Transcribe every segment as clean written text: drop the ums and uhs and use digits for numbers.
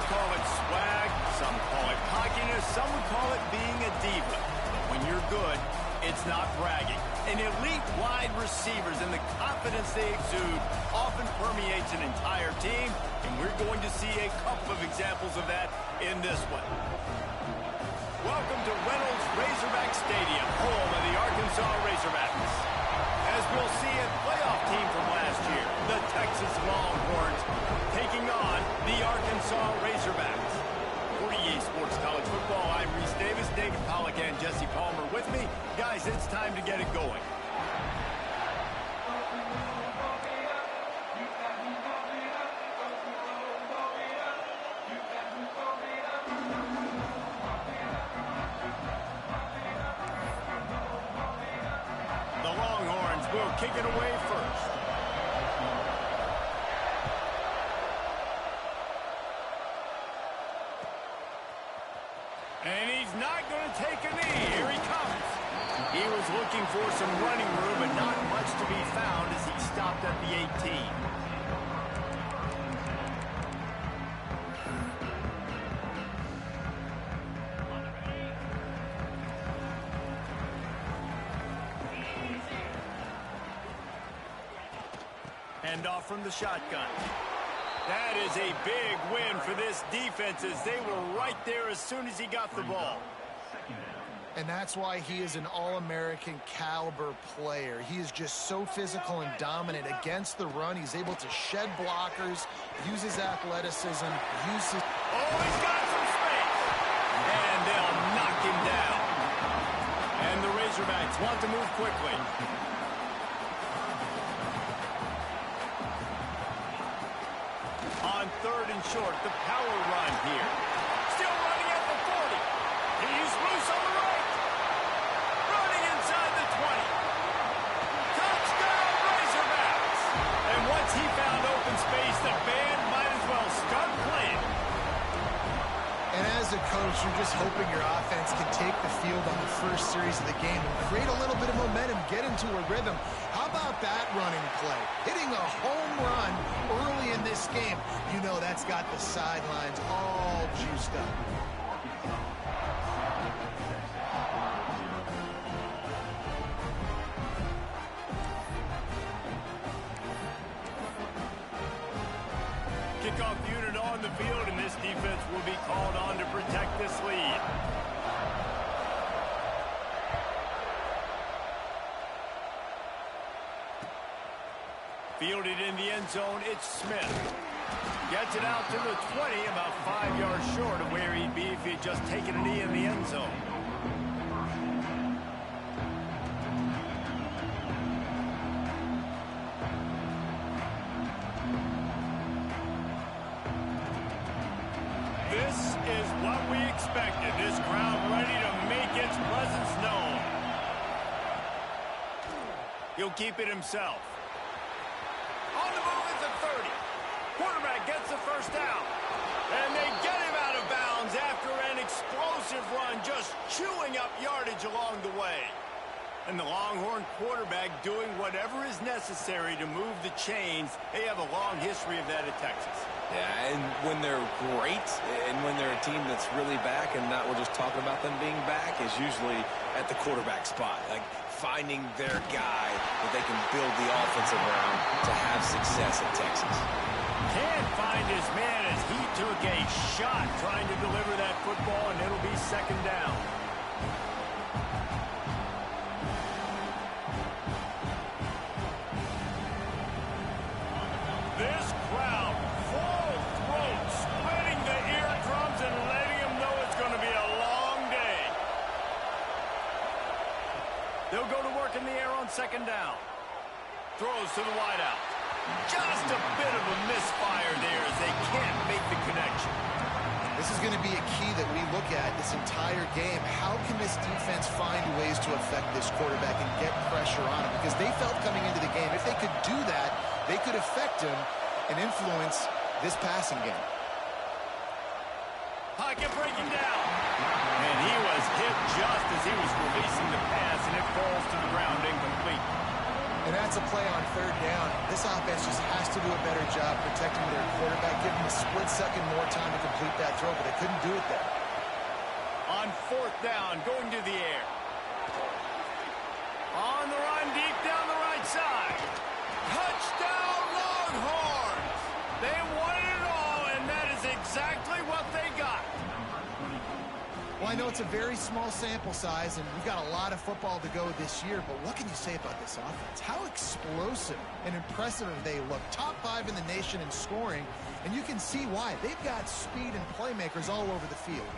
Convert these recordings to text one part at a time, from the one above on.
call it swag, some call it cockiness, some would call it being a diva. But when you're good, it's not bragging. An elite wide receivers and the confidence they exude often permeates an entire team, and we're going to see a couple of examples of that in this one. Welcome to Reynolds Razorback Stadium, home of the Arkansas Razorbacks. As we'll see a playoff team from last year, the Texas Longhorns, taking on the Arkansas Razorbacks. For EA Sports College Football, I'm Reese Davis, David Pollack, and Jesse Palmer with me. Guys, it's time to get it going. Will kick it away first. And he's not going to take a knee. Here he comes. He was looking for some running room, but not much to be found as he stopped at the 18. Hand off from the shotgun. That is a big win for this defense as they were right there as soon as he got the ball. And that's why he is an All-American caliber player. He is just so physical and dominant against the run. He's able to shed blockers, use his athleticism, use his... Oh, he's got some space. And they'll knock him down. And the Razorbacks want to move quickly. On third and short, the power run here. Still running at the 40. He's loose on the right. Running inside the 20. Touchdown, Razorbacks. And once he found open space, the band might as well start playing. And as a coach, you're just hoping your offense can take the field on the first series of the game and create a little bit of momentum, get into a rhythm. How about that running play? Hitting a home run early in this game. You know that's got the sidelines all juiced up. Kickoff unit on the field, and this defense will be called on to protect this lead. Fielded in the end zone, it's Smith. Gets it out to the 20, about 5 yards short of where he'd be if he'd just taken a knee in the end zone. This is what we expected. This crowd ready to make its presence known. He'll keep it himself. On the move is the 30. Quarterback gets the first down. And they get him out of bounds after an explosive run, just chewing up yardage along the way. And the Longhorn quarterback doing whatever is necessary to move the chains. They have a long history of that at Texas. Yeah, and when they're great and when they're a team that's really back and not we're just talking about them being back is usually at the quarterback spot. Like finding their guy that they can build the offense around to have success at Texas. Can't find his man as he took a shot trying to deliver that football, and it'll be second down. This crowd, full throat, splitting the eardrums and letting them know it's going to be a long day. They'll go to work in the air on second down. Throws to the wideout. Just a bit of a misfire there as they can't make the connection. This is going to be a key that we look at this entire game. How can this defense find ways to affect this quarterback and get pressure on him? Because they felt coming into the game, if they could do that, they could affect him and influence this passing game. Pocket breaking down. And he was hit just as he was releasing the pass, and it falls to the ground incomplete. And that's a play on third down. This offense just has to do a better job protecting their quarterback, give them a split second more time to complete that throw, but they couldn't do it there. On fourth down, going to the air. On the run, deep down the right side. Touchdown, Longhorns! They won it all, and that is exactly what they got. Well, I know it's a very small sample size, and we've got a lot of football to go this year, but what can you say about this offense? How explosive and impressive they look. Top 5 in the nation in scoring, and you can see why. They've got speed and playmakers all over the field.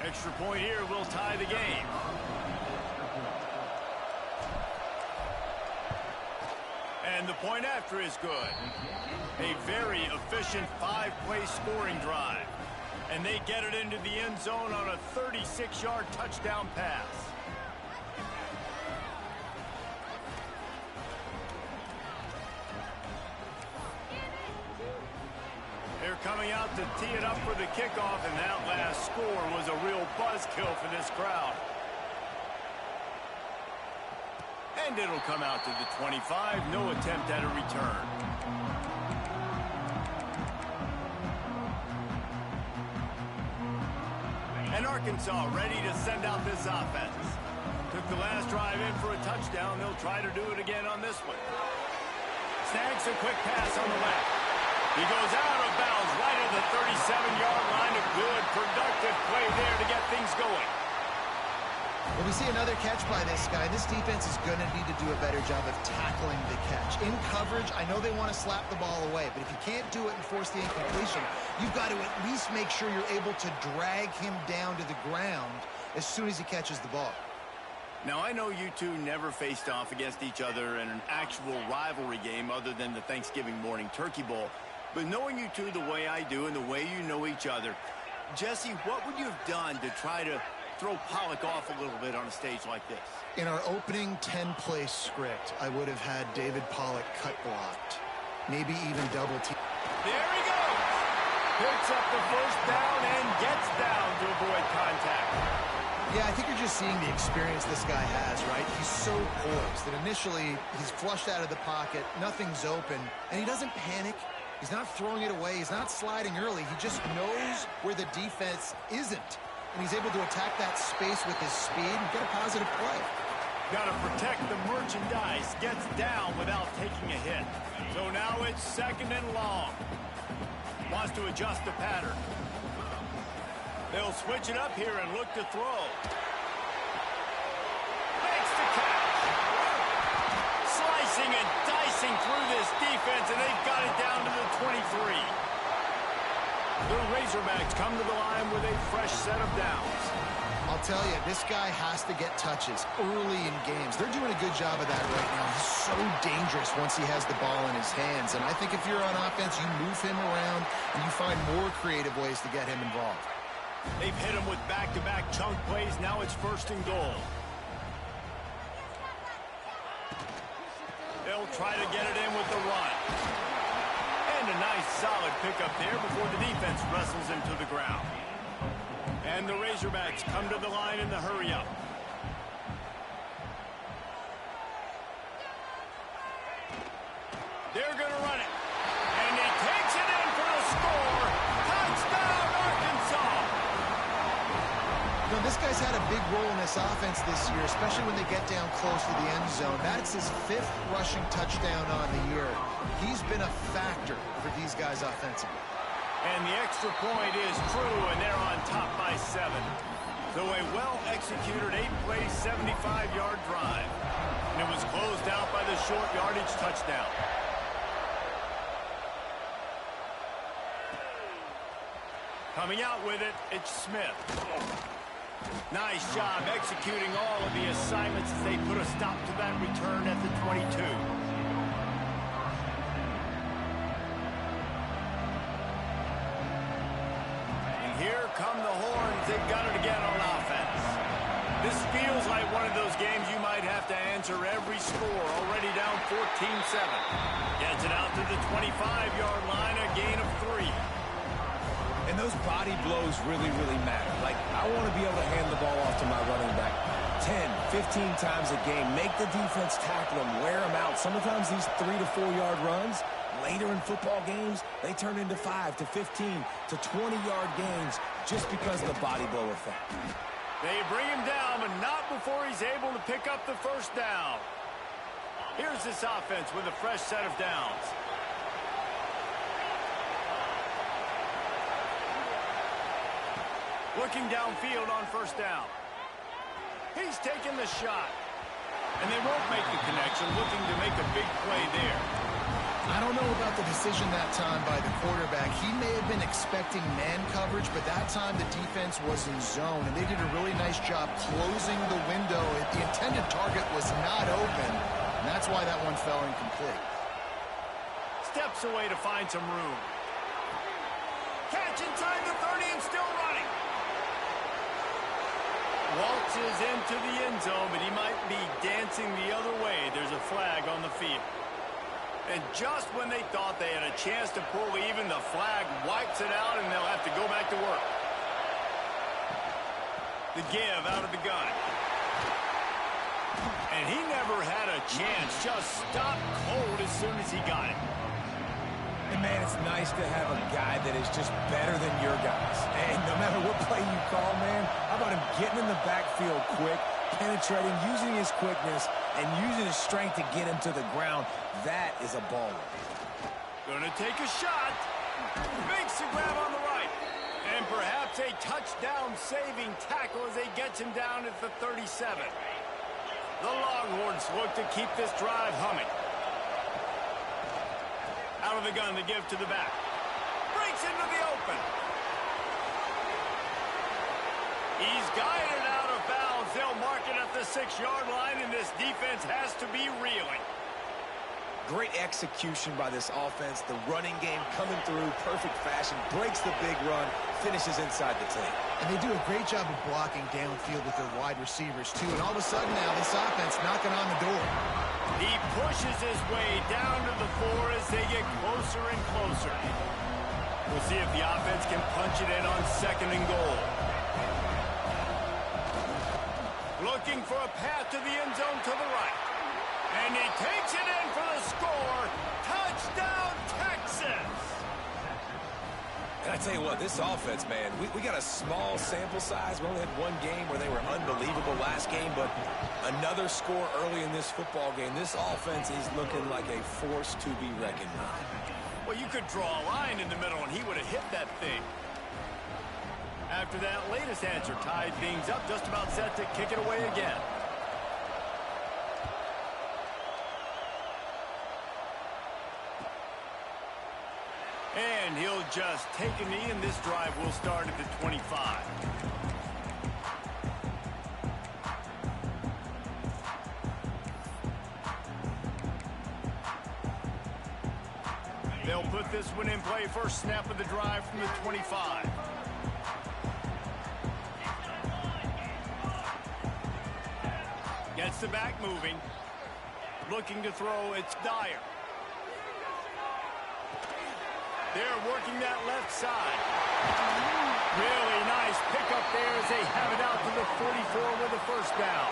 Extra point here will tie the game. And the point after is good. A very efficient 5-play scoring drive. And they get it into the end zone on a 36-yard touchdown pass. They're coming out to tee it up for the kickoff, and that last score was a real buzzkill for this crowd. And it'll come out to the 25. No attempt at a return. And Arkansas ready to send out this offense. Took the last drive in for a touchdown. They'll try to do it again on this one. Snags a quick pass on the left. He goes out of bounds right at the 37-yard line. A good, productive play there to get things going. Well, we see another catch by this guy. This defense is going to need to do a better job of tackling the catch. In coverage, I know they want to slap the ball away, but if you can't do it and force the incompletion, you've got to at least make sure you're able to drag him down to the ground as soon as he catches the ball. Now, I know you two never faced off against each other in an actual rivalry game other than the Thanksgiving morning Turkey Bowl, but knowing you two the way I do and the way you know each other, Jesse, what would you have done to try to throw Pollock off a little bit on a stage like this? In our opening 10-play script, I would have had David Pollock cut blocked, maybe even double team. There he goes! Picks up the first down and gets down to avoid contact. Yeah, I think you're just seeing the experience this guy has, right? He's so poised that initially he's flushed out of the pocket, nothing's open, and he doesn't panic. He's not throwing it away. He's not sliding early. He just knows where the defense isn't. And he's able to attack that space with his speed and get a positive play. Got to protect the merchandise. Gets down without taking a hit. So now it's second and long. Wants to adjust the pattern. They'll switch it up here and look to throw. Makes the catch. Slicing and dicing through this defense, and they've got it down to the 23. The Razorbacks come to the line with a fresh set of downs. I'll tell you, this guy has to get touches early in games. They're doing a good job of that right now. He's so dangerous once he has the ball in his hands. And I think if you're on offense, you move him around and you find more creative ways to get him involved. They've hit him with back-to-back chunk plays. Now it's first and goal. They'll try to get it in with the run. And a nice solid pickup there before the defense wrestles him to the ground. And the Razorbacks come to the line in the hurry-up. They're going to run it. And he takes it in for the score. Touchdown, Arkansas! You know, this guy's had a big role in this offense this year, especially when they get down close to the end zone. That's his 5th rushing touchdown on the year. He's been a factor for these guys offensively. And the extra point is true, and they're on top by 7. So a well-executed 8-play, 75-yard drive. And it was closed out by the short yardage touchdown. Coming out with it, it's Smith. Nice job executing all of the assignments as they put a stop to that return at the 22. And here come the Horns. They've got it again on offense. This feels like one of those games you might have to answer every score. Already down 14-7. Gets it out to the 25-yard line, a gain of 3. And those body blows really, really matter. Like, I want to be able to hand the ball off to my running back 10, 15 times a game. Make the defense tackle them, wear them out. Sometimes these 3 to 4 yard runs, later in football games, they turn into 5 to 15 to 20-yard gains just because of the body blow effect. They bring him down, but not before he's able to pick up the first down. Here's this offense with a fresh set of downs. Looking downfield on first down. He's taking the shot. And they won't make the connection, looking to make a big play there. I don't know about the decision that time by the quarterback. He may have been expecting man coverage, but that time the defense was in zone, and they did a really nice job closing the window. The intended target was not open, and that's why that one fell incomplete. Steps away to find some room. Catch inside the 30 and still running. Waltzes into the end zone, but he might be dancing the other way. There's a flag on the field. And just when they thought they had a chance to pull even, the flag wipes it out, and they'll have to go back to work. The give out of the gun. And he never had a chance. Just stopped cold as soon as he got it. And, man, it's nice to have a guy that is just better than your guys. And no matter what play you call, man, how about him getting in the backfield quick, penetrating, using his quickness, and using his strength to get him to the ground. That is a baller. Gonna take a shot. Makes the grab on the right. And perhaps a touchdown-saving tackle as they get him down at the 37. The Longhorns look to keep this drive humming. Out of the gun, the give to the back. Breaks into the open. He's guided out of bounds. They'll mark it at the 6-yard line, and this defense has to be reeling. Great execution by this offense. The running game coming through, perfect fashion, breaks the big run, finishes inside the 10. And they do a great job of blocking downfield with their wide receivers, too. And all of a sudden now, this offense knocking on the door. He pushes his way down to the 4 as they get closer and closer. We'll see if the offense can punch it in on 2nd and goal. Looking for a path to the end zone to the right. And he takes it in for the score. Touchdown, Texas! And I tell you what, this offense, man, we got a small sample size. We only had one game where they were unbelievable last game, but another score early in this football game. This offense is looking like a force to be reckoned with. Well, you could draw a line in the middle, and he would have hit that thing. After that latest answer tied things up, just about set to kick it away again. And he'll just take a knee, and this drive will start at the 25. They'll put this one in play. First snap of the drive from the 25. Gets the back moving. Looking to throw, it's Dyer. They're working that left side. Really nice pickup there as they have it out to the 44 with a first down.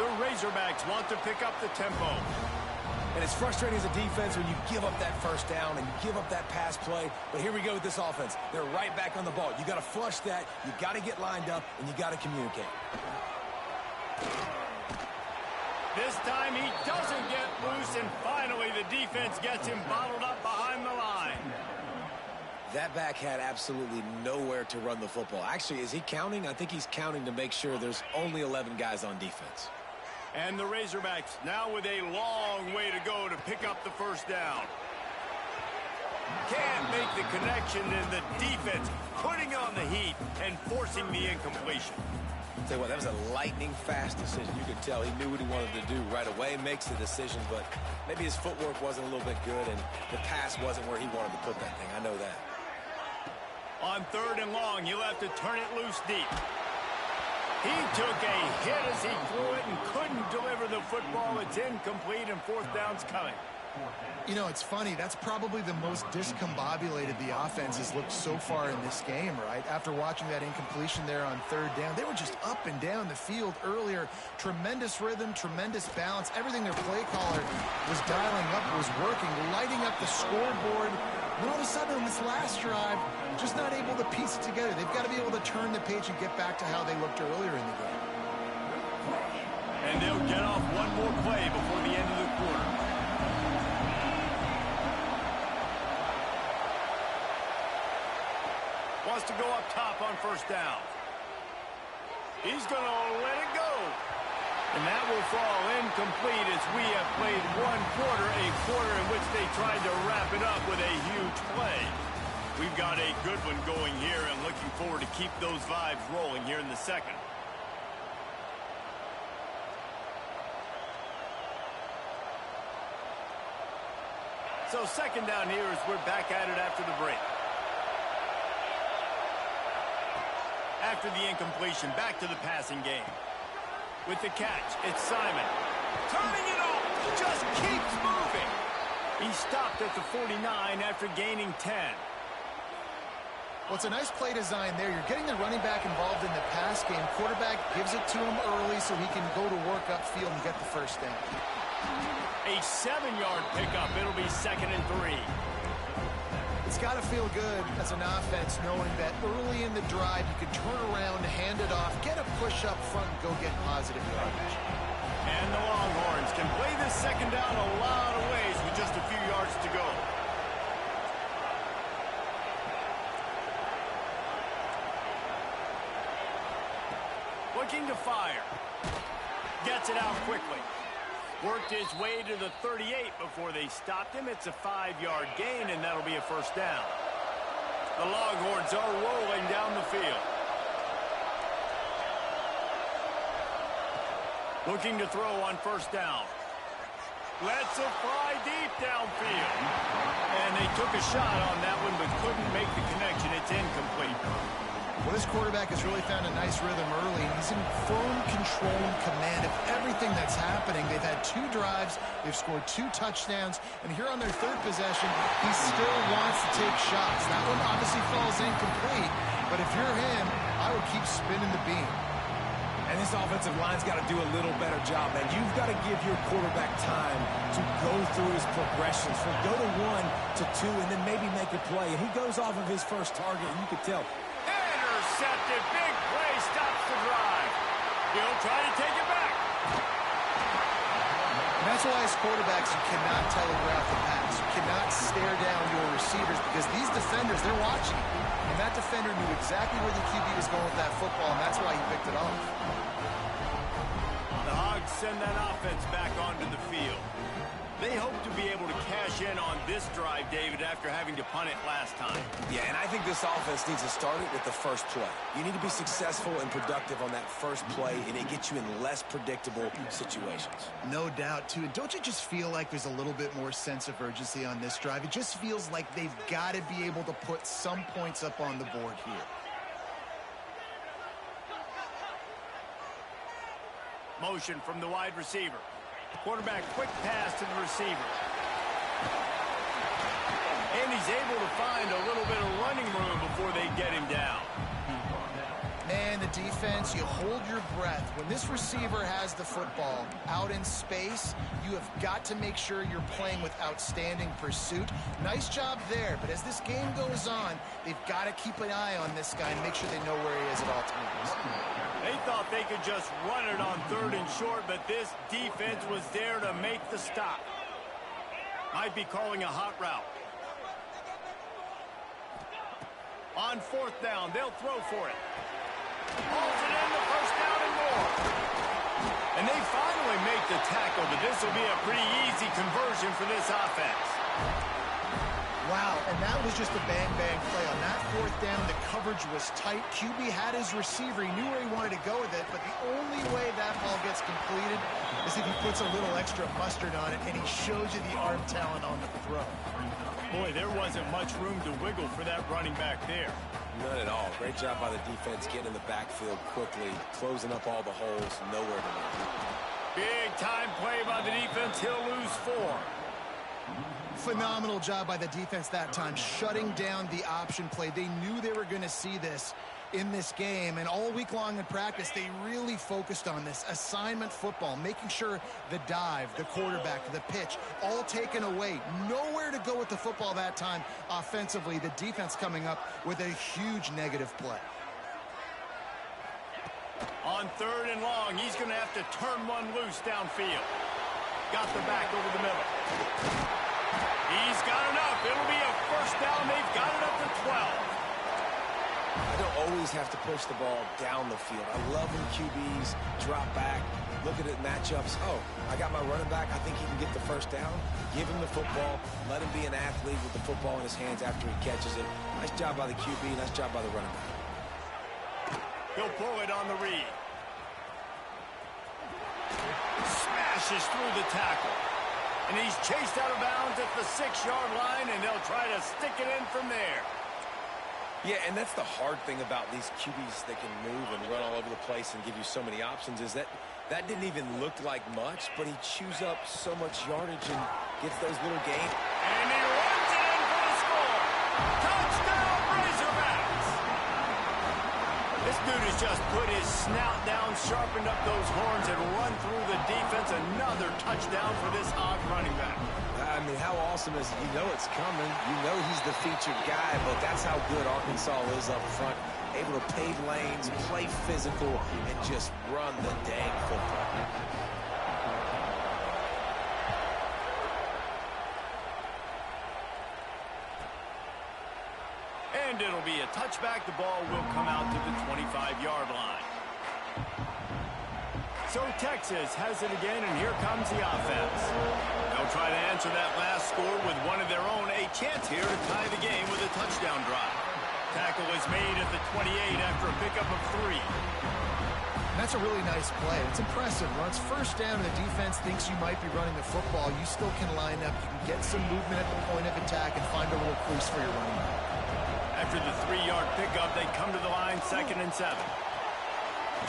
The Razorbacks want to pick up the tempo. And it's frustrating as a defense when you give up that first down and you give up that pass play. But here we go with this offense. They're right back on the ball. You got to flush that. You got to get lined up, and you got to communicate. This time he doesn't get loose, and finally the defense gets him bottled up behind the line. That back had absolutely nowhere to run the football. Actually, is he counting? I think he's counting to make sure there's only 11 guys on defense. And the Razorbacks now with a long way to go to pick up the first down. Can't make the connection, and the defense putting on the heat and forcing the incompletion. Tell you what, that was a lightning-fast decision. You could tell he knew what he wanted to do right away, makes the decision, but maybe his footwork wasn't a little bit good, and the pass wasn't where he wanted to put that thing. I know that. On 3rd and long, he'll have to turn it loose deep. He took a hit as he threw it and couldn't deliver the football. It's incomplete, and 4th down's coming. You know, it's funny. That's probably the most discombobulated the offense has looked so far in this game, right? After watching that incompletion there on third down, they were just up and down the field earlier. Tremendous rhythm, tremendous balance. Everything their play caller was dialing up was working, lighting up the scoreboard. And all of a sudden on this last drive, just not able to piece it together. They've got to be able to turn the page and get back to how they looked earlier in the game. And they'll get off one more play before the end of the quarter. Wants to go up top on first down. He's going to let it go. And that will fall incomplete as we have played one quarter, a quarter in which they tried to wrap it up with a huge play. We've got a good one going here and looking forward to keep those vibes rolling here in the second. So second down here as we're back at it after the break. After the incompletion, back to the passing game. With the catch, it's Simon. Turning it off, just keeps moving. He stopped at the 49 after gaining 10. Well, it's a nice play design there. You're getting the running back involved in the pass game. Quarterback gives it to him early so he can go to work upfield and get the first down. A 7-yard pickup. It'll be 2nd and 3. It's got to feel good as an offense knowing that early in the drive you can turn around, hand it off, get a push up front, and go get positive yardage. And the Longhorns can play this second down a lot of ways with just a few yards to go. Looking to fire. Gets it out quickly. Worked his way to the 38 before they stopped him. It's a 5-yard gain, and that'll be a first down. The Longhorns are rolling down the field. Looking to throw on first down. Lets it fly deep downfield. And they took a shot on that one, but couldn't make the connection. It's incomplete. Well, this quarterback has really found a nice rhythm early. He's in firm control and command of everything that's happening. They've had 2 drives. They've scored 2 touchdowns. And here on their 3rd possession, he still wants to take shots. That one obviously falls incomplete. But if you're him, I would keep spinning the beam. And this offensive line's got to do a little better job, man. You've got to give your quarterback time to go through his progressions from go to 1 to 2 and then maybe make a play. And he goes off of his first target, and you can tell. Intercepted. Big play stops the drive. He'll try to take it back. And that's why as quarterbacks you cannot telegraph the pass. You cannot stare down your receivers because these defenders, they're watching. And that defender knew exactly where the QB was going with that football, and that's why he picked it off. The Hogs send that offense back onto the field. They hope to be able to cash in on this drive, David, after having to punt it last time. Yeah, and I think this offense needs to start it with the first play. You need to be successful and productive on that first play, and it gets you in less predictable situations. No doubt, too. And don't you just feel like there's a little bit more sense of urgency on this drive? It just feels like they've got to be able to put some points up on the board here. Motion from the wide receiver. Quarterback quick pass to the receiver. And he's able to find a little bit of running room before they get him down. Man, the defense, you hold your breath. When this receiver has the football out in space, you have got to make sure you're playing with outstanding pursuit. Nice job there, but as this game goes on, they've got to keep an eye on this guy and make sure they know where he is at all times. They thought they could just run it on 3rd and short, but this defense was there to make the stop. Might be calling a hot route. On 4th down, they'll throw for it. Hauls it in, the first down and more. And they finally make the tackle, but this will be a pretty easy conversion for this offense. Wow, and that was just a bang-bang play. On that 4th down, the coverage was tight. QB had his receiver. He knew where he wanted to go with it, but the only way that ball gets completed is if he puts a little extra mustard on it, and he shows you the arm talent on the throw. Boy, there wasn't much room to wiggle for that running back there. None at all. Great job by the defense getting in the backfield quickly, closing up all the holes, nowhere to look. Big time play by the defense. He'll lose 4. Phenomenal job by the defense that time, shutting down the option play. They knew they were going to see this in this game, and all week long in practice, they really focused on this assignment football, making sure the dive, the quarterback, the pitch, all taken away. Nowhere to go with the football that time offensively. The defense coming up with a huge negative play. On 3rd and long, he's going to have to turn one loose downfield. Got the back over the middle. He's got enough. It'll be a first down. They've got it up to 12. I don't always have to push the ball down the field. I love when QBs drop back, look at it matchups. Oh, I got my running back. I think he can get the first down. Give him the football. Let him be an athlete with the football in his hands after he catches it. Nice job by the QB. Nice job by the running back. He'll pull it on the read. Smashes through the tackle. And he's chased out of bounds at the 6-yard line, and they'll try to stick it in from there. Yeah, and that's the hard thing about these QBs that can move and run all over the place and give you so many options is that didn't even look like much, but he chews up so much yardage and gets those little gains. And he runs it in for the score. Touchdown, Razorbacks! This dude has just put his snout down, sharpened up those horns, and run through the defense. Another touchdown for this Hog running back. I mean, how awesome is it? You know it's coming. You know he's the featured guy, but that's how good Arkansas is up front. Able to pave lanes, play physical, and just run the dang football. And it'll be a touchback. The ball will come out to the 25-yard line. So Texas has it again, and here comes the offense. They'll try to answer that last score with one of their own. A chance here to tie the game with a touchdown drive. Tackle is made at the 28 after a pickup of 3. That's a really nice play. It's impressive. When it's first down and the defense thinks you might be running the football, you still can line up. You can get some movement at the point of attack and find a little crease for your running back. After the 3-yard pickup, they come to the line 2nd and 7.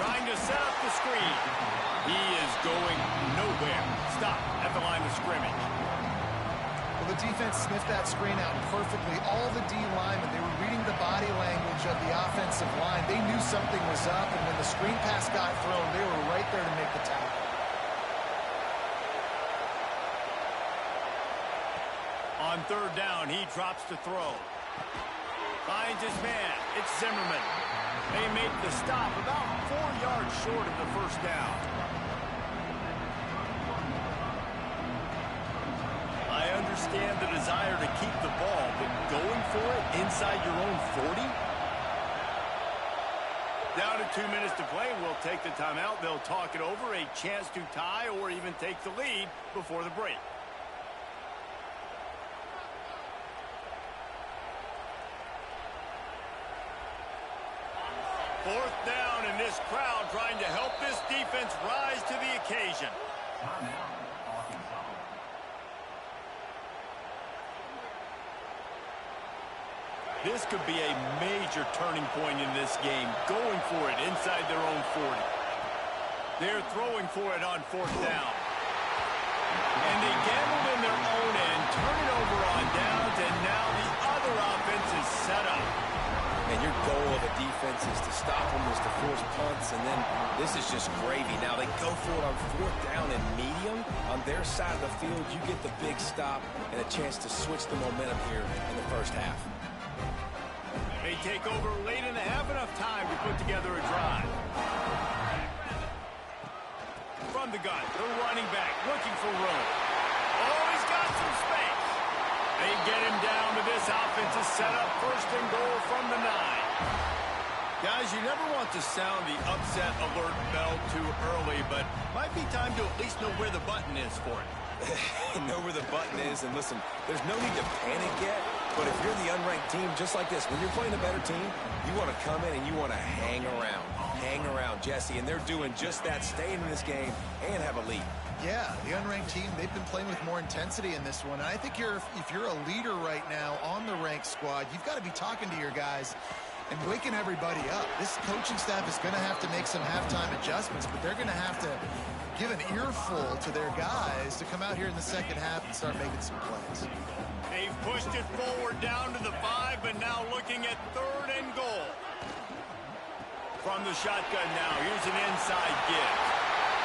Trying to set up the screen. He is going nowhere. Stop at the line of scrimmage. Well, the defense sniffed that screen out perfectly. All the D linemen, they were reading the body language of the offensive line. They knew something was up, and when the screen pass got thrown, they were right there to make the tackle. On 3rd down, he drops to throw. Finds his man. It's Zimmerman. They make the stop about 4 yards short of the first down. I understand the desire to keep the ball, but going for it inside your own 40? Down to 2 minutes to play. We'll take the timeout. They'll talk it over. A chance to tie or even take the lead before the break. Fourth down, and this crowd trying to help this defense rise to the occasion. This could be a major turning point in this game, going for it inside their own 40. They're throwing for it on 4th down. And they gambled in their own end, turn it over on downs, and now the other offense is set up. And your goal of a defense is to stop them, is to force punts, and then this is just gravy. Now they go for it on 4th down and medium. On their side of the field, you get the big stop and a chance to switch the momentum here in the first half. They take over late in the half, enough time to put together a drive. From the gun, the running back looking for room. Oh, he's got some space. They get him down to this offense is set up 1st and goal from the 9. Guys, you never want to sound the upset alert bell too early, but might be time to at least know where the button is for it. Know where the button is, and listen, there's no need to panic yet, but if you're the unranked team, just like this, when you're playing a better team, you want to come in and you want to hang around, Jesse, and they're doing just that, staying in this game and have a lead. Yeah, the unranked team, they've been playing with more intensity in this one. And I think if you're a leader right now on the ranked squad, you've got to be talking to your guys and waking everybody up. This coaching staff is going to have to make some halftime adjustments, but they're going to have to give an earful to their guys to come out here in the second half and start making some plays. They've pushed it forward down to the 5, but now looking at 3rd and goal. From the shotgun now, here's an inside give.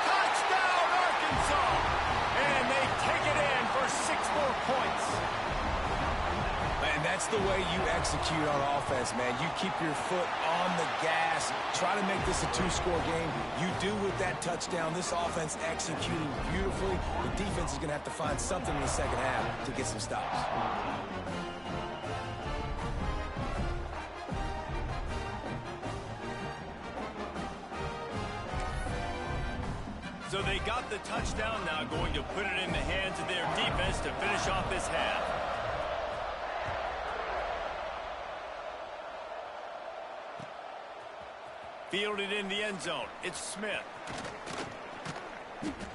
Touchdown, Arkansas! And they take it in for 6 more points. And that's the way you execute on offense, man. You keep your foot on the gas. Try to make this a 2-score game. You do with that touchdown. This offense executing beautifully. The defense is going to have to find something in the second half to get some stops. So they got the touchdown, now going to put it in the hands of their defense to finish off this half. Fielded in the end zone. It's Smith.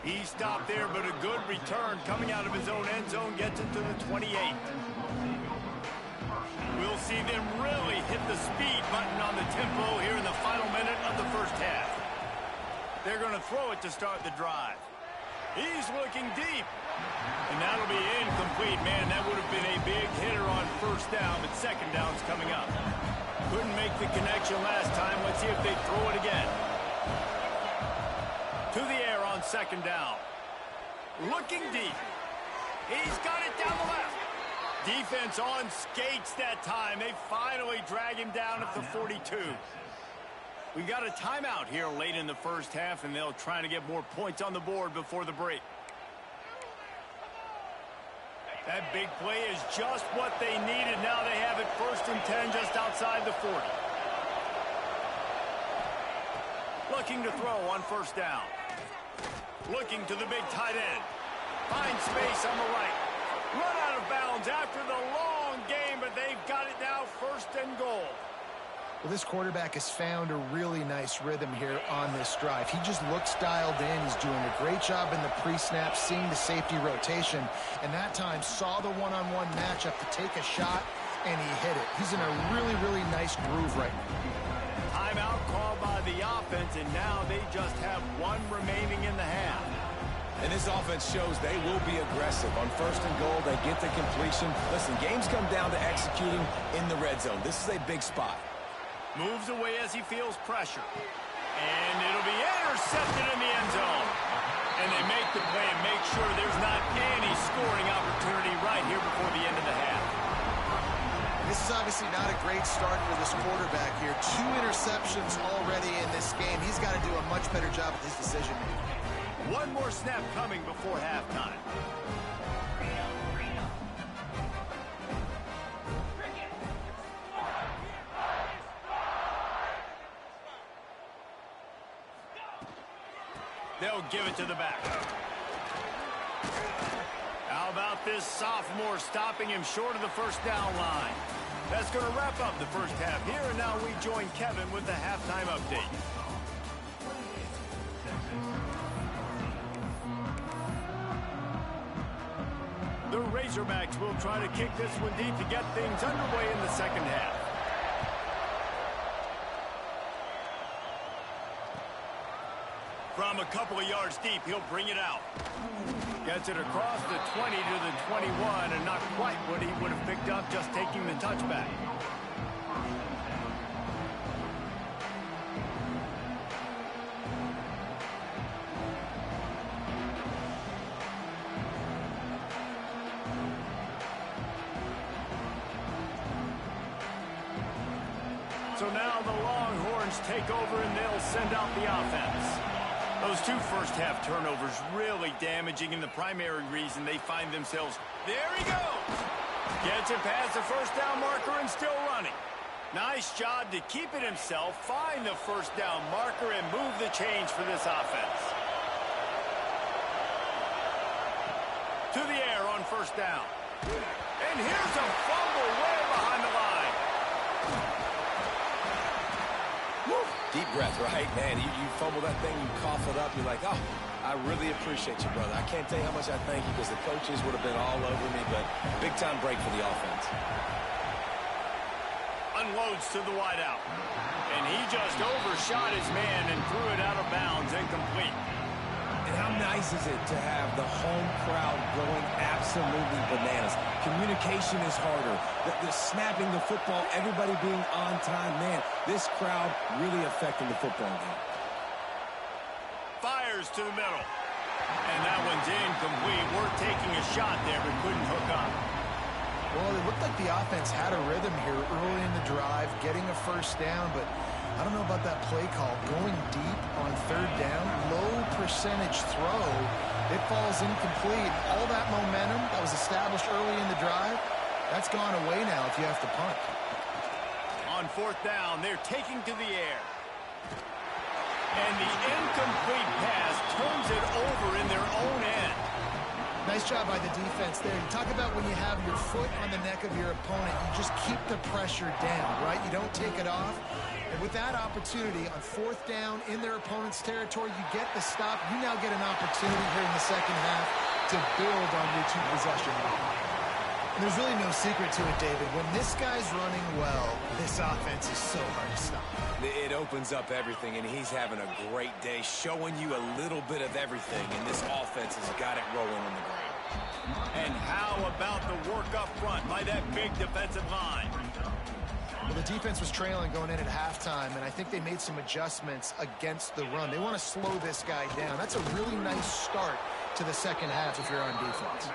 He stopped there, but a good return coming out of his own end zone gets it to the 28. We'll see them really hit the speed button on the tempo here in the final minute of the first half. They're going to throw it to start the drive. He's looking deep. And that'll be incomplete. Man, that would have been a big hitter on first down, but second down's coming up. Couldn't make the connection last time. Let's see if they throw it again. To the air on second down. Looking deep. He's got it down the left. Defense on skates that time. They finally drag him down at the 42. We got a timeout here late in the first half, and they'll try to get more points on the board before the break. That big play is just what they needed. Now they have it 1st and 10 just outside the 40. Looking to throw on first down. Looking to the big tight end. Finds space on the right. Run out of bounds after the long game, but they've got it now 1st and goal. Well, this quarterback has found a really nice rhythm here on this drive. He just looks dialed in. He's doing a great job in the pre-snap, seeing the safety rotation, and that time saw the one-on-one matchup to take a shot, and he hit it. He's in a really, really nice groove right now. Timeout called by the offense, and now they just have 1 remaining in the half. And this offense shows they will be aggressive. On 1st and goal, they get the completion. Listen, games come down to executing in the red zone. This is a big spot. Moves away as he feels pressure. And it'll be intercepted in the end zone. And they make the play and make sure there's not any scoring opportunity right here before the end of the half. This is obviously not a great start for this quarterback here. 2 interceptions already in this game. He's got to do a much better job with his decision-making. 1 more snap coming before halftime. They'll give it to the back. How about this sophomore stopping him short of the first down line? That's going to wrap up the first half here, and now we join Kevin with the halftime update. The Razorbacks will try to kick this one deep to get things underway in the second half. From a couple of yards deep, he'll bring it out. Gets it across the 20 to the 21, and not quite what he would have picked up just taking the touchback. So now the Longhorns take over, and they'll send out the offense. Those 2 first-half turnovers really damaging, and the primary reason they find themselves. There he goes! Gets it past the first down marker and still running. Nice job to keep it himself, find the first down marker, and move the chains for this offense. To the air on first down. And here's a fumble way behind the line. Deep breath, right, man? You fumble that thing, you cough it up, you're like, oh, I really appreciate you, brother. I can't tell you how much I thank you, because the coaches would have been all over me, but big-time break for the offense. unloads to the wideout. And he just overshot his man and threw it out of bounds, incomplete. And how nice is it to have the home crowd going absolutely bananas? Communication is harder. The snapping the football, everybody being on time. Man, this crowd really affecting the football game. Fires to the middle. And that one's incomplete. We're taking a shot there, but couldn't hook up. Well, it looked like the offense had a rhythm here early in the drive, getting a first down, but I don't know about that play call. Going deep on third down, low percentage throw, it falls incomplete. All that momentum that was established early in the drive, that's gone away now if you have to punt. On fourth down, they're taking to the air. And the incomplete pass turns it over in their own end. Nice job by the defense there. You talk about when you have your foot on the neck of your opponent, you just keep the pressure down, right? You don't take it off. And with that opportunity on fourth down in their opponent's territory, you get the stop. You now get an opportunity here in the second half to build on your two-possession. And there's really no secret to it, David. When this guy's running well, this offense is so hard to stop. It opens up everything, and he's having a great day, showing you a little bit of everything, and this offense has got it rolling on the ground. And how about the work up front by that big defensive line? Well, the defense was trailing going in at halftime, and I think they made some adjustments against the run. They want to slow this guy down. That's a really nice start to the second half if you're on defense.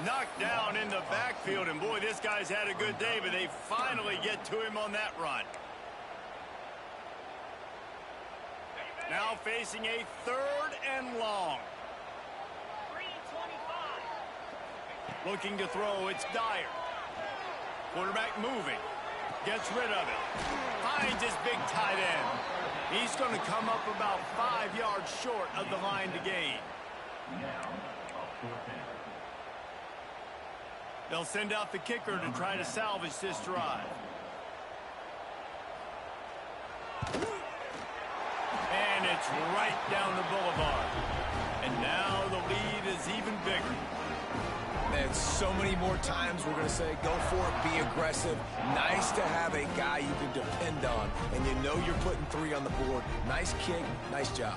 Knocked down in the backfield, and boy, this guy's had a good day, but they finally get to him on that run. Now facing a third and long. Looking to throw, it's Dyer. Quarterback moving. Gets rid of it. Finds his big tight end. He's going to come up about 5 yards short of the line to gain. They'll send out the kicker to try to salvage this drive. And it's right down the boulevard. And now the lead is even bigger. And so many more times we're going to say, go for it, be aggressive. Nice to have a guy you can depend on, and you know you're putting 3 on the board. Nice kick, nice job.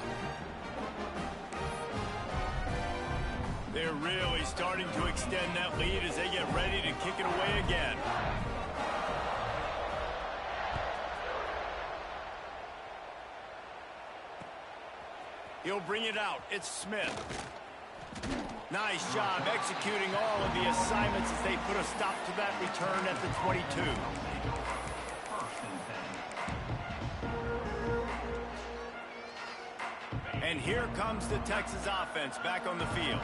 They're really starting to extend that lead as they get ready to kick it away again. He'll bring it out. It's Smith. Nice job executing all of the assignments as they put a stop to that return at the 22. And here comes the Texas offense back on the field.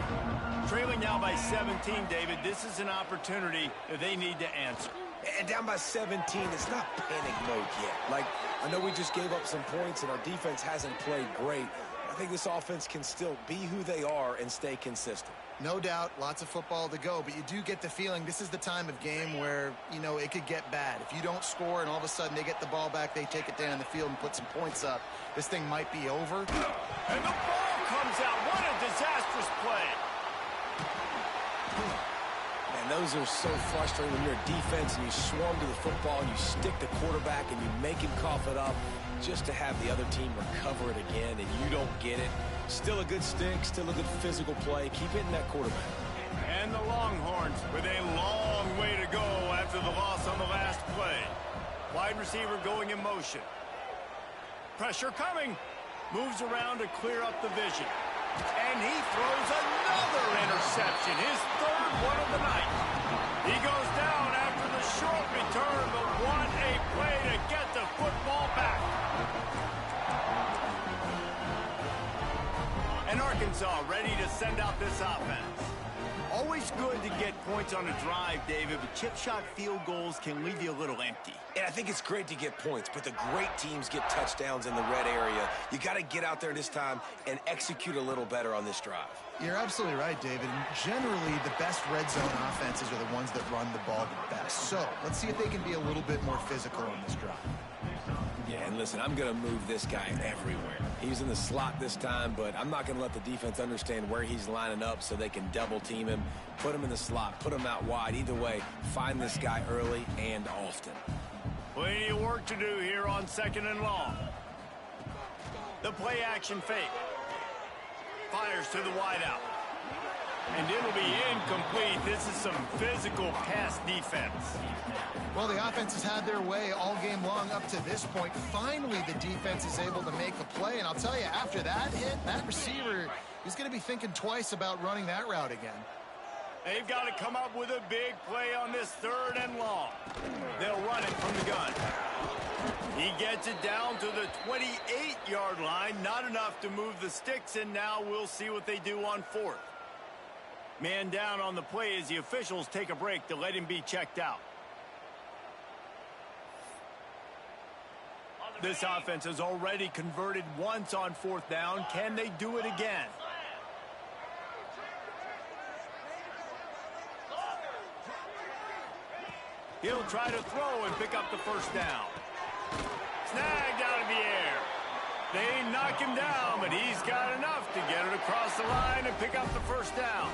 Trailing now by 17, David. This is an opportunity that they need to answer. And down by 17, it's not panic mode yet. Like, I know we just gave up some points and our defense hasn't played great. I think this offense can still be who they are and stay consistent. No doubt, lots of football to go, but you do get the feeling this is the time of game where, you know, it could get bad. If you don't score and all of a sudden they get the ball back, they take it down the field and put some points up, this thing might be over. And the ball comes out. What a disastrous play. Man, those are so frustrating when you're a defense and you swarm to the football, and you stick the quarterback and you make him cough it up just to have the other team recover it again and you don't get it. Still a good stick, still a good physical play. Keep hitting that quarterback. And the Longhorns with a long way to go after the loss on the last play. Wide receiver going in motion. Pressure coming. Moves around to clear up the vision. And he throws another interception, his third one of the night. He goes down after the short return, but what a play to get the football back. And Arkansas ready to send out this offense. Always good to get points on a drive, David, but chip shot field goals can leave you a little empty. And I think it's great to get points, but the great teams get touchdowns in the red area. You got to get out there this time and execute a little better on this drive. You're absolutely right, David. And generally, the best red zone offenses are the ones that run the ball the best. So let's see if they can be a little bit more physical on this drive. Yeah, and listen, I'm going to move this guy everywhere. He's in the slot this time, but I'm not going to let the defense understand where he's lining up so they can double team him, put him in the slot, put him out wide. Either way, find this guy early and often. Plenty of work to do here on 2nd and long. The play action fake. Fires to the wideout. And it'll be incomplete. This is some physical pass defense. Well, the offense has had their way all game long up to this point. Finally, the defense is able to make a play. And I'll tell you, after that hit, that receiver is going to be thinking twice about running that route again. They've got to come up with a big play on this 3rd and long. They'll run it from the gun. He gets it down to the 28-yard line. Not enough to move the sticks, and now we'll see what they do on 4th. Man down on the play as the officials take a break to let him be checked out. This offense has already converted once on 4th down. Can they do it again? He'll try to throw and pick up the 1st down. Snagged out of the air. They knock him down, but he's got enough to get it across the line and pick up the 1st down.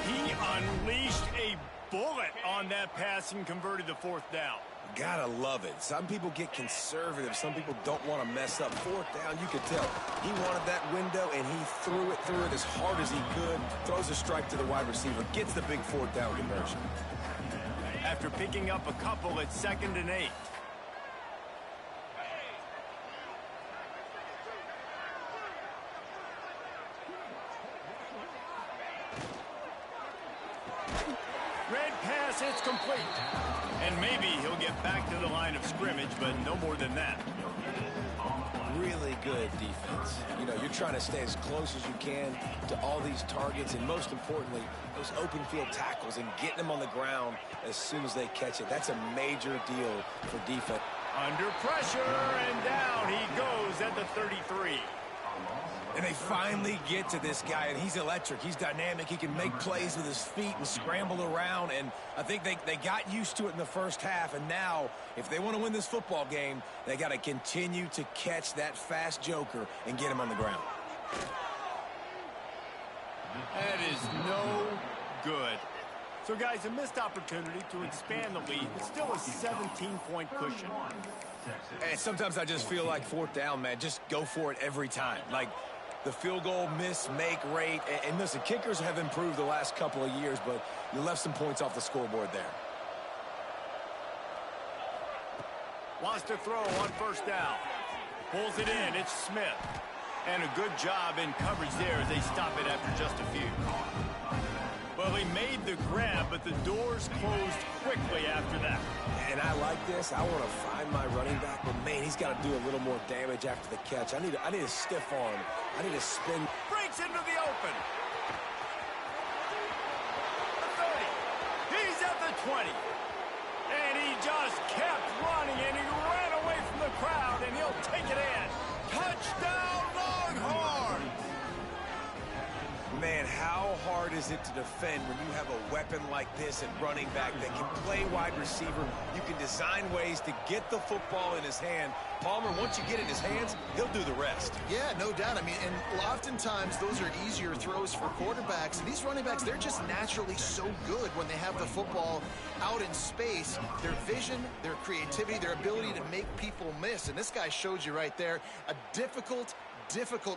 He unleashed a bullet on that pass and converted the 4th down. Gotta love it. Some people get conservative. Some people don't want to mess up. 4th down, you could tell. He wanted that window, and he threw it as hard as he could. Throws a strike to the wide receiver. Gets the big 4th down conversion. After picking up a couple, it's 2nd and 8. Red pass, it's complete. And maybe he'll get back to the line of scrimmage, but no more than that. Really good defense. You know, you're trying to stay as close as you can to all these targets, and most importantly, those open field tackles and getting them on the ground as soon as they catch it. That's a major deal for defense. Under pressure, and down he goes at the 33. And they finally get to this guy, and he's electric. He's dynamic. He can make plays with his feet and scramble around, and I think they got used to it in the first half, and now, if they want to win this football game, they got to continue to catch that fast joker and get him on the ground. That is no good. So, guys, a missed opportunity to expand the lead. It's still a 17-point cushion. And sometimes I just feel like 4th down, man, just go for it every time. Like, the field goal miss-make rate. And listen, kickers have improved the last couple of years, but you left some points off the scoreboard there. Wants to throw on 1st down. Pulls it in. It's Smith. And a good job in coverage there as they stop it after just a few. Well, he made the grab, but the doors closed quickly after that. And I like this. I want to find my running back, but, man, he's got to do a little more damage after the catch. I need a stiff arm. I need a spin. Breaks into the open. The 30. He's at the 20. And he just kept running, and he ran away from the crowd, and he'll take it in. Touchdown, Longhorns! Man, how hard is it to defend when you have a weapon like this at running back that can play wide receiver? You can design ways to get the football in his hand. Palmer, once you get it in his hands, he'll do the rest. Yeah, no doubt. I mean, and oftentimes those are easier throws for quarterbacks. And these running backs, they're just naturally so good when they have the football out in space. Their vision, their creativity, their ability to make people miss. And this guy showed you right there, a difficult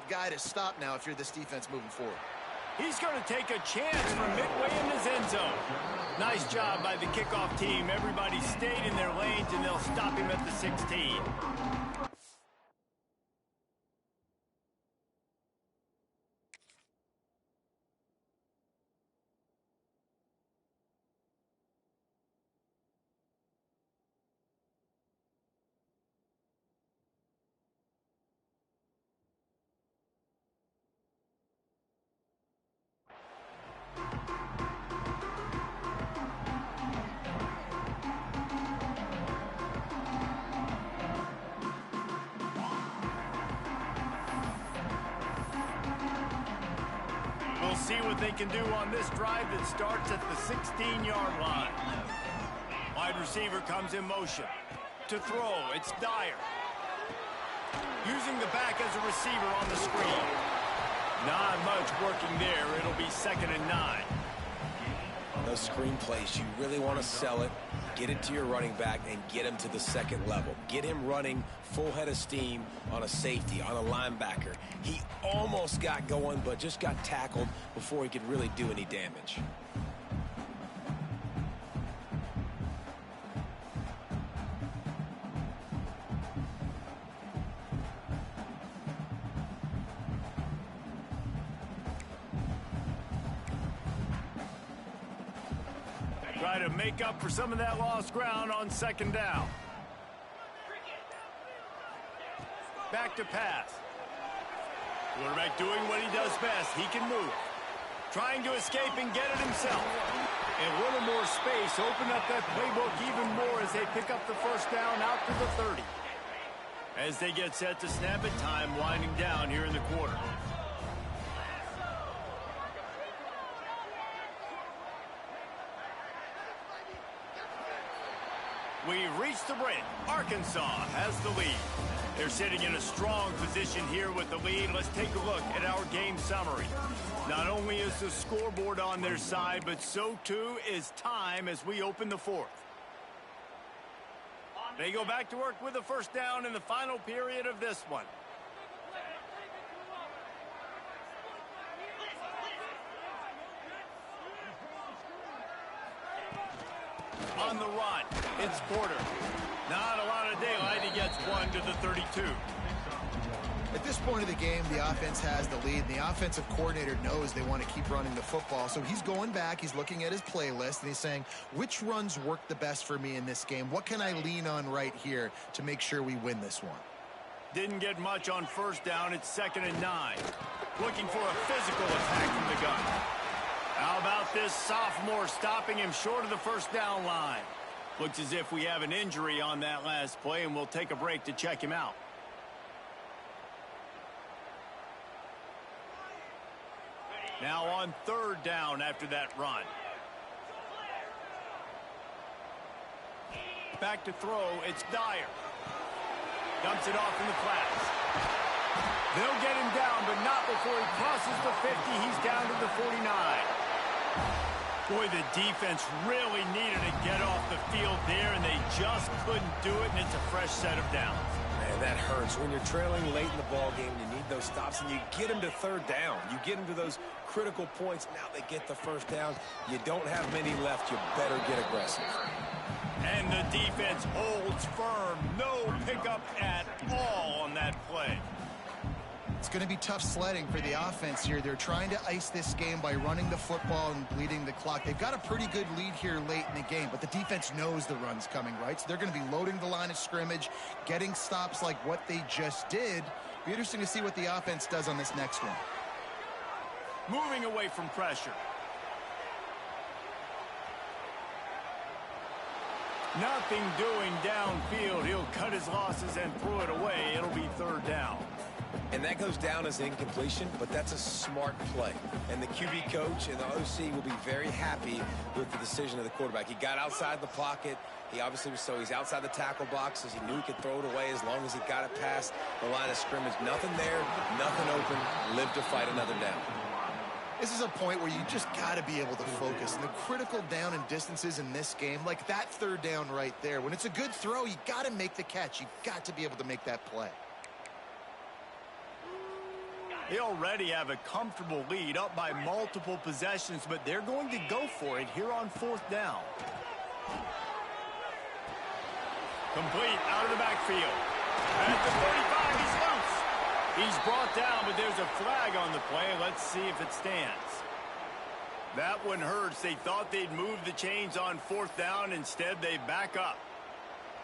guy to stop now if you're this defense moving forward. He's going to take a chance from midway in his end zone. Nice job by the kickoff team. Everybody stayed in their lanes, and they'll stop him at the 16. We'll see what they can do on this drive that starts at the 16-yard line. Wide receiver comes in motion. To throw, it's Dyer. Using the back as a receiver on the screen. Not much working there. It'll be 2nd and 9. those screen plays, you really want to sell it, get it to your running back, and get him to the second level. Get him running full head of steam on a safety, on a linebacker. He almost got going, but just got tackled before he could really do any damage. Try to make up for some of that lost ground on second down. Back to pass. Quarterback doing what he does best. He can move. Trying to escape and get it himself. And a little more space. Open up that playbook even more as they pick up the first down out to the 30. As they get set to snap it, time winding down here in the quarter. We've reached the break. Arkansas has the lead. They're sitting in a strong position here with the lead. Let's take a look at our game summary. Not only is the scoreboard on their side, but so too is time as we open the fourth. They go back to work with the first down in the final period of this one. On the run, it's Porter. Not a lot of daylight. He gets one to the 32. At this point of the game, the offense has the lead. The offensive coordinator knows they want to keep running the football. So he's going back. He's looking at his playlist, and he's saying, which runs work the best for me in this game? What can I lean on right here to make sure we win this one? Didn't get much on first down. It's 2nd and 9. Looking for a physical attack from the gun. How about this sophomore stopping him short of the first down line? Looks as if we have an injury on that last play, and we'll take a break to check him out. Now on 3rd down after that run. Back to throw, it's Dyer. Dumps it off in the flats. They'll get him down, but not before he crosses the 50. He's down to the 49. Boy, the defense really needed to get off the field there, and they just couldn't do it, and it's a fresh set of downs. Man, that hurts. When you're trailing late in the ball game, you need those stops, and you get them to 3rd down. You get them to those critical points. Now they get the first down. You don't have many left. You better get aggressive. And the defense holds firm. No pickup at all on that play. It's going to be tough sledding for the offense here. They're trying to ice this game by running the football and bleeding the clock. They've got a pretty good lead here late in the game, but the defense knows the run's coming, right? So they're going to be loading the line of scrimmage, getting stops like what they just did. Be interesting to see what the offense does on this next one. Moving away from pressure. Nothing doing downfield. He'll cut his losses and throw it away. It'll be 3rd down. And that goes down as incompletion, but that's a smart play. And the QB coach and the OC will be very happy with the decision of the quarterback. He got outside the pocket. He obviously was, so he's outside the tackle boxes. He knew he could throw it away as long as he got it past the line of scrimmage. Nothing there, nothing open. Live to fight another down. This is a point where you just got to be able to focus. And the critical down and distances in this game, like that 3rd down right there, when it's a good throw, you got to make the catch. You got to be able to make that play. They already have a comfortable lead, up by multiple possessions, but they're going to go for it here on 4th down. Complete out of the backfield. At the 35, he's loose. He's brought down, but there's a flag on the play. Let's see if it stands. That one hurts. They thought they'd move the chains on 4th down. Instead, they back up.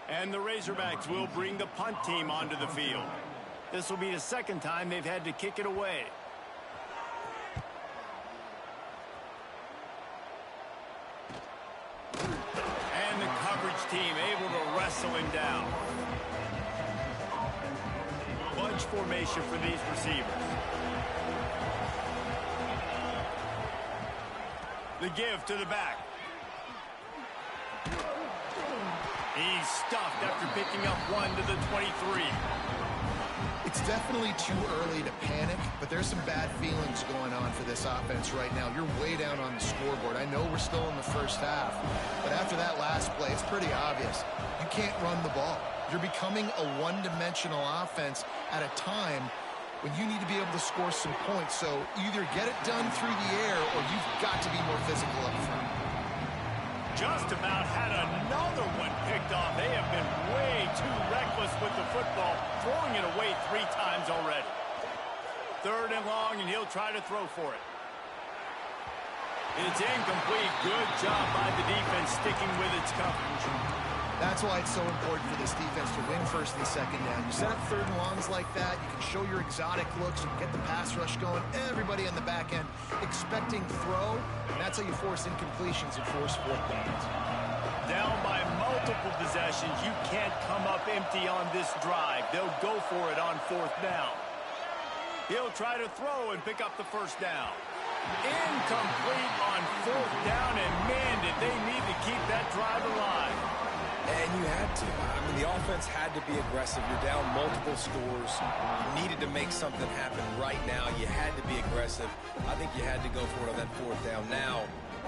And the Razorbacks will bring the punt team onto the field. This will be the 2nd time they've had to kick it away. And the coverage team able to wrestle him down. Bunch formation for these receivers. The give to the back. He's stuffed after picking up one to the 23. It's definitely too early to panic, but there's are some bad feelings going on for this offense right now. You're way down on the scoreboard. I know we're still in the first half, but after that last play, it's pretty obvious. You can't run the ball. You're becoming a one-dimensional offense at a time when you need to be able to score some points. So either get it done through the air or you've got to be more physical up front. Just about had another one picked off. They have been way too reckless with the football, throwing it away 3 times already. 3rd and long, and he'll try to throw for it. It's incomplete. Good job by the defense sticking with its coverage. That's why it's so important for this defense to win 1st and 2nd down. You set up 3rd and longs like that, you can show your exotic looks, you can get the pass rush going, everybody on the back end expecting throw, and that's how you force incompletions and force 4th downs. Down by multiple possessions, you can't come up empty on this drive. They'll go for it on 4th down. He'll try to throw and pick up the 1st down. Incomplete on 4th down, and man, did they need to keep that drive alive. And you had to. I mean, the offense had to be aggressive. You're down multiple scores. You needed to make something happen right now. You had to be aggressive. I think you had to go for it on that 4th down. Now,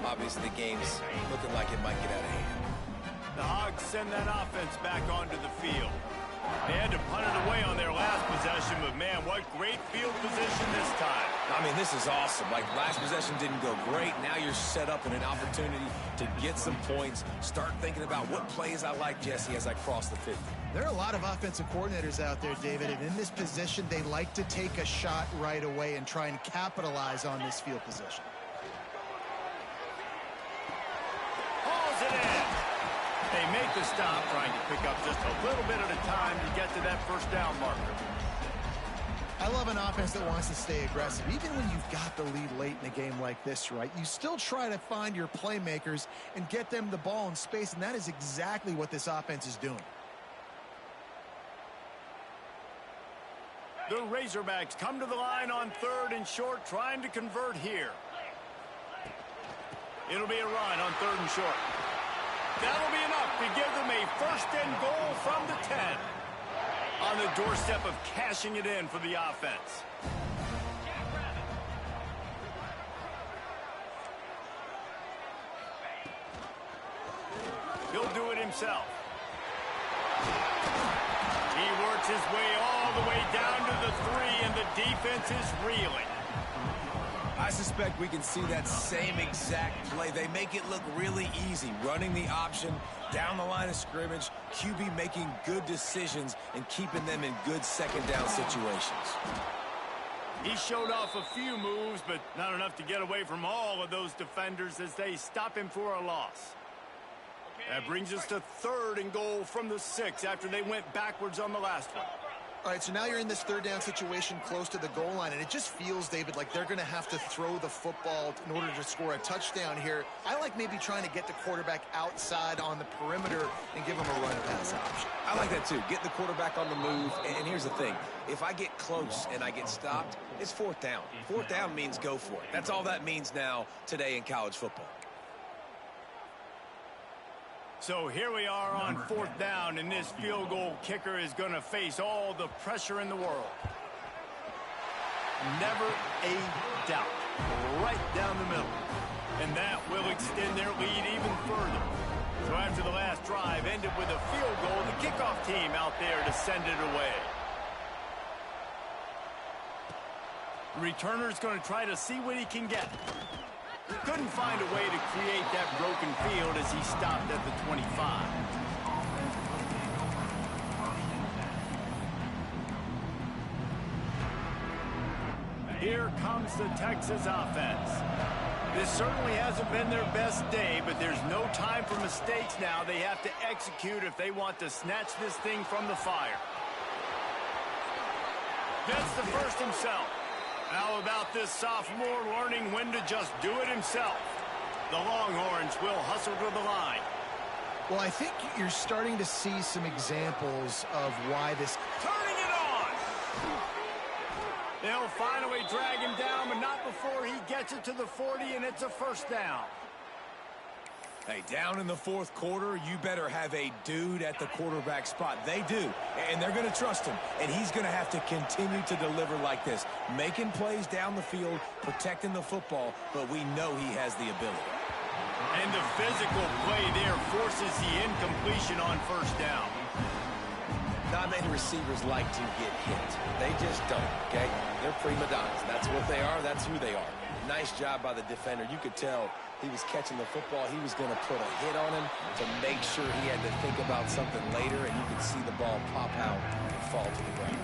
obviously, the game's looking like it might get out of hand. The Hogs send that offense back onto the field. They had to punt it away on their last possession, but man, what great field position this time. I mean, this is awesome. Like, last possession didn't go great. Now you're set up in an opportunity to get some points. Start thinking about what plays I like, Jesse, as I cross the 50. There are a lot of offensive coordinators out there, David, and in this position, they like to take a shot right away and try and capitalize on this field position. Hauls it in. They make the stop, trying to pick up just a little bit at a time to get to that 1st down marker. I love an offense that wants to stay aggressive. Even when you've got the lead late in a game like this, right, you still try to find your playmakers and get them the ball in space, and that is exactly what this offense is doing. The Razorbacks come to the line on 3rd and short, trying to convert here. It'll be a run on 3rd and short. That'll be enough to give them a 1st and goal from the 10. On the doorstep of cashing it in for the offense. He'll do it himself. He works his way all the way down to the 3, and the defense is reeling. I suspect we can see that same exact play. They make it look really easy, running the option down the line of scrimmage, QB making good decisions and keeping them in good 2nd down situations. He showed off a few moves, but not enough to get away from all of those defenders as they stop him for a loss. That brings us to 3rd and goal from the 6 after they went backwards on the last one. All right, so now you're in this 3rd down situation close to the goal line, and it just feels, David, like they're going to have to throw the football in order to score a touchdown here. I like maybe trying to get the quarterback outside on the perimeter and give him a run pass option. I like that too. Get the quarterback on the move. And here's the thing. If I get close and I get stopped, it's 4th down. 4th down means go for it. That's all that means now today in college football. So here we are on 4th down, and this field goal kicker is going to face all the pressure in the world. Never a doubt. Right down the middle. And that will extend their lead even further. So after the last drive ended with a field goal, the kickoff team out there to send it away. The returner's going to try to see what he can get. Couldn't find a way to create that broken field as he stopped at the 25. Here comes the Texas offense. This certainly hasn't been their best day, but there's no time for mistakes now. They have to execute if they want to snatch this thing from the fire. Gets the 1st himself. How about this sophomore learning when to just do it himself? The Longhorns will hustle to the line. Well, I think you're starting to see some examples of why this... Turning it on! They'll finally drag him down, but not before he gets it to the 40, and it's a 1st down. Hey, down in the fourth quarter, you better have a dude at the quarterback spot. They do, and they're going to trust him. And he's going to have to continue to deliver like this, making plays down the field, protecting the football, but we know he has the ability. And the physical play there forces the incompletion on first down. Not many receivers like to get hit. They just don't, okay? They're prima donnas. That's what they are. That's who they are. Nice job by the defender. You could tell he was catching the football. He was going to put a hit on him to make sure he had to think about something later, and you could see the ball pop out and fall to the ground.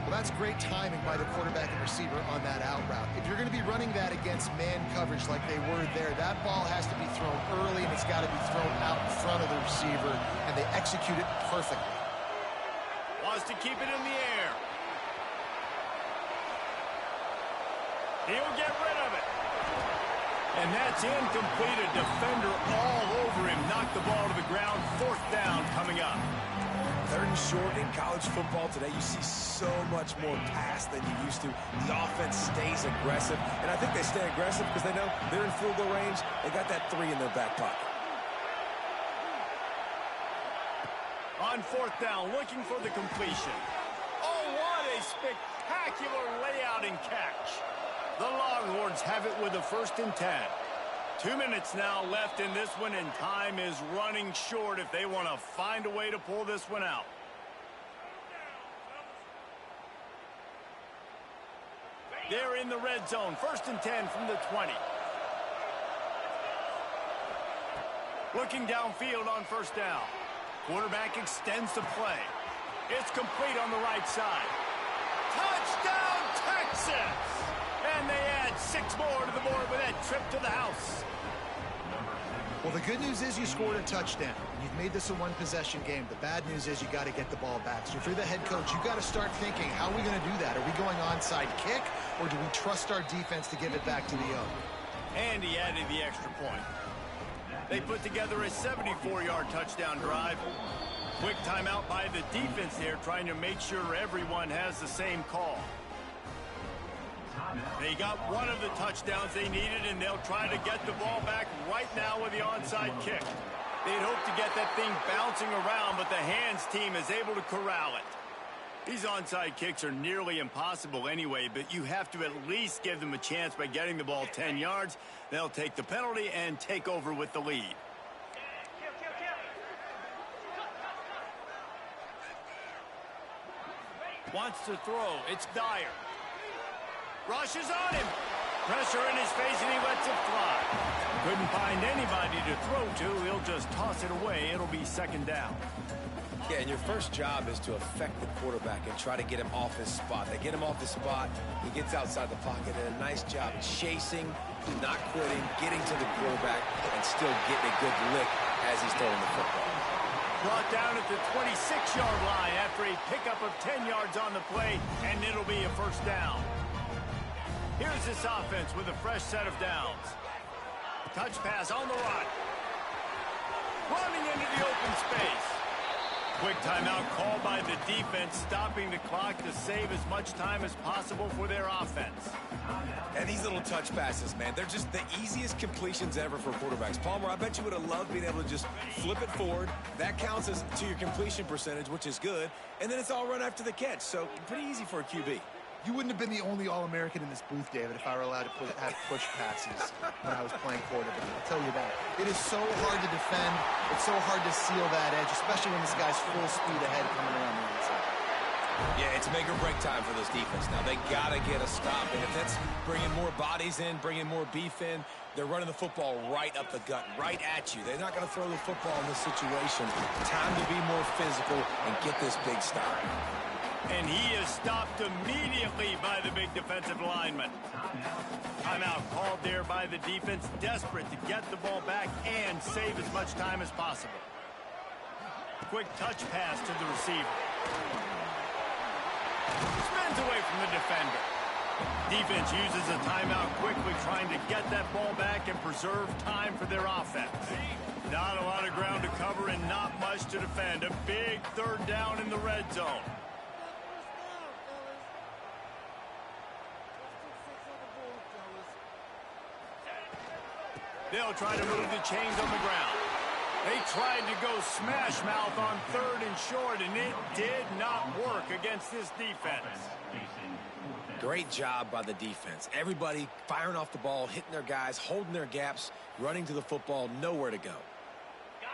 Well, that's great timing by the quarterback and receiver on that out route. If you're going to be running that against man coverage like they were there, that ball has to be thrown early, and it's got to be thrown out in front of the receiver, and they execute it perfectly. Wants to keep it in the air. He'll get rid of it. And that's incomplete. A defender all over him. Knocked the ball to the ground. Fourth down coming up. Third and short in college football today. You see so much more pass than you used to. The offense stays aggressive. And I think they stay aggressive because they know they're in field goal range. They got that 3 in their back pocket. On fourth down, looking for the completion. Oh, what a spectacular layout and catch. The Longhorns have it with a 1st and 10. 2 minutes now left in this one, and time is running short if they want to find a way to pull this one out. They're in the red zone. 1st and 10 from the 20. Looking downfield on first down. Quarterback extends the play. It's complete on the right side. Touchdown, Texas! And they add 6 more to the board with that trip to the house. Well, the good news is you scored a touchdown. You've made this a one-possession game. The bad news is you got to get the ball back. So if you're the head coach, you got to start thinking, how are we going to do that? Are we going onside kick, or do we trust our defense to give it back to the O? And he added the extra point. They put together a 74-yard touchdown drive. Quick timeout by the defense there, trying to make sure everyone has the same call. They got one of the touchdowns they needed, and they'll try to get the ball back right now with the onside kick. They'd hope to get that thing bouncing around, but the hands team is able to corral it. These onside kicks are nearly impossible anyway, but you have to at least give them a chance by getting the ball 10 yards. They'll take the penalty and take over with the lead. Wants to throw. It's Dyer. Rushes on him. Pressure in his face, and he lets it fly. Couldn't find anybody to throw to. He'll just toss it away. It'll be 2nd down. Yeah, and your first job is to affect the quarterback and try to get him off his spot. They get him off his spot. He gets outside the pocket, and a nice job chasing, not quitting, getting to the quarterback, and still getting a good lick as he's throwing the football. Brought down at the 26-yard line after a pickup of 10 yards on the play, and it'll be a 1st down. Here's this offense with a fresh set of downs. Touch pass on the run. Running into the open space. Quick timeout called by the defense, stopping the clock to save as much time as possible for their offense. And these little touch passes, man, they're just the easiest completions ever for quarterbacks. Palmer, I bet you would have loved being able to just flip it forward. That counts as to your completion percentage, which is good. And then it's all run after the catch, so pretty easy for a QB. You wouldn't have been the only All-American in this booth, David, if I were allowed to have push passes when I was playing quarterback. I'll tell you that. It is so hard to defend. It's so hard to seal that edge, especially when this guy's full speed ahead coming around the inside. Yeah, it's make or break time for this defense. Now, they got to get a stop. And if that's bringing more bodies in, bringing more beef in, they're running the football right up the gut, right at you. They're not going to throw the football in this situation. Time to be more physical and get this big stop. And he is stopped immediately by the big defensive lineman. Timeout called there by the defense, desperate to get the ball back and save as much time as possible. Quick touch pass to the receiver. Spins away from the defender. Defense uses a timeout quickly, trying to get that ball back and preserve time for their offense. Not a lot of ground to cover and not much to defend. A big 3rd down in the red zone. They'll try to move the chains on the ground. They tried to go smash mouth on 3rd and short, and it did not work against this defense. Great job by the defense. Everybody firing off the ball, hitting their guys, holding their gaps, running to the football, nowhere to go.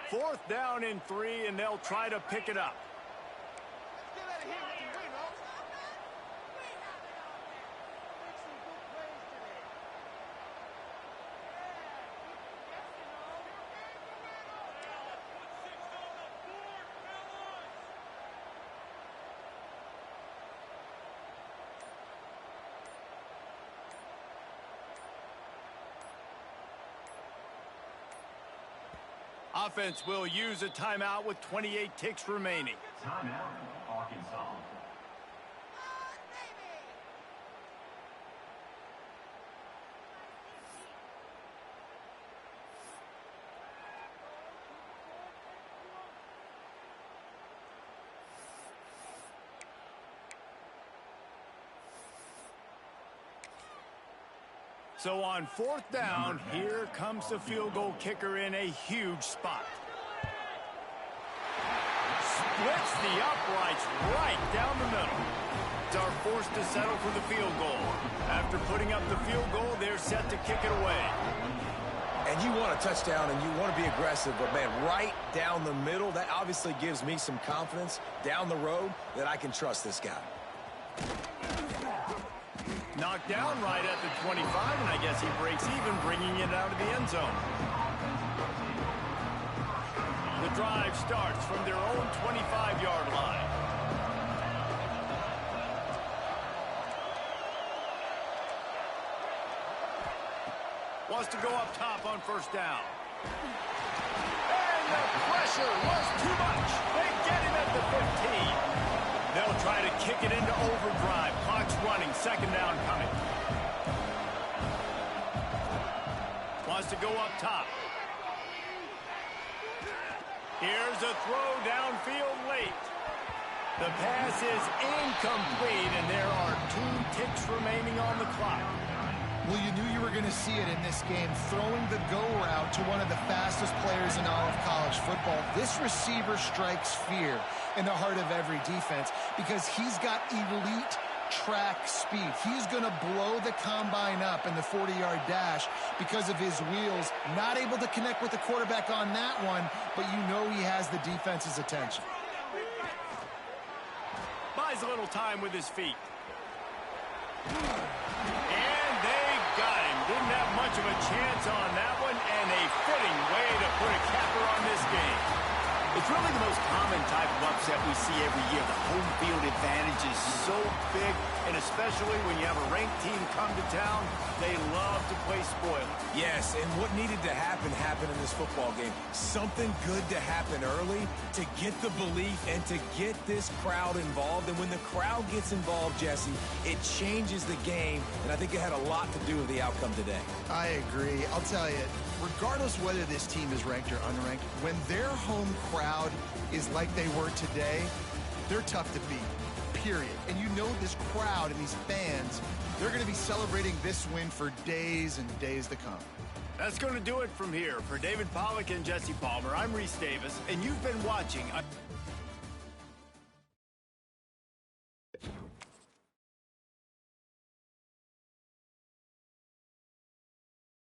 4th down and 3, and they'll try to pick it up. Offense will use a timeout with 28 ticks remaining. Timeout, Arkansas. So on 4th down, here comes the field goal kicker in a huge spot. Splits the uprights right down the middle. Are forced to settle for the field goal. After putting up the field goal, they're set to kick it away. And you want a touchdown and you want to be aggressive, but man, right down the middle, that obviously gives me some confidence down the road that I can trust this guy. Knocked down right at the 25, and I guess he breaks even, bringing it out of the end zone. The drive starts from their own 25-yard line. Wants to go up top on 1st down. And the pressure was too much. They get him at the 15. They'll try to kick it into overdrive. Clock's running. 2nd down coming. Wants to go up top. Here's a throw downfield late. The pass is incomplete, and there are 2 ticks remaining on the clock. Well, you knew you were going to see it in this game, throwing the go route to one of the fastest players in all of college football. This receiver strikes fear in the heart of every defense because he's got elite track speed. He's going to blow the combine up in the 40-yard dash because of his wheels. Not able to connect with the quarterback on that one, but you know he has the defense's attention. Buys a little time with his feet. And they got him. Didn't have much of a chance on that one, and a fitting way to put a capper on this game. It's really the most common type of upset we see every year. The home field advantage is so big, and especially when you have a ranked team come to town, they love to play spoiler. Yes, and what needed to happen happened in this football game. Something good to happen early to get the belief and to get this crowd involved. And when the crowd gets involved, Jesse, it changes the game, and I think it had a lot to do with the outcome today. I agree. I'll tell you, regardless whether this team is ranked or unranked, when their home crowd is like they were today, they're tough to beat, period. And you know this crowd and these fans, they're going to be celebrating this win for days and days to come. That's going to do it from here. For David Pollack and Jesse Palmer, I'm Reese Davis, and you've been watching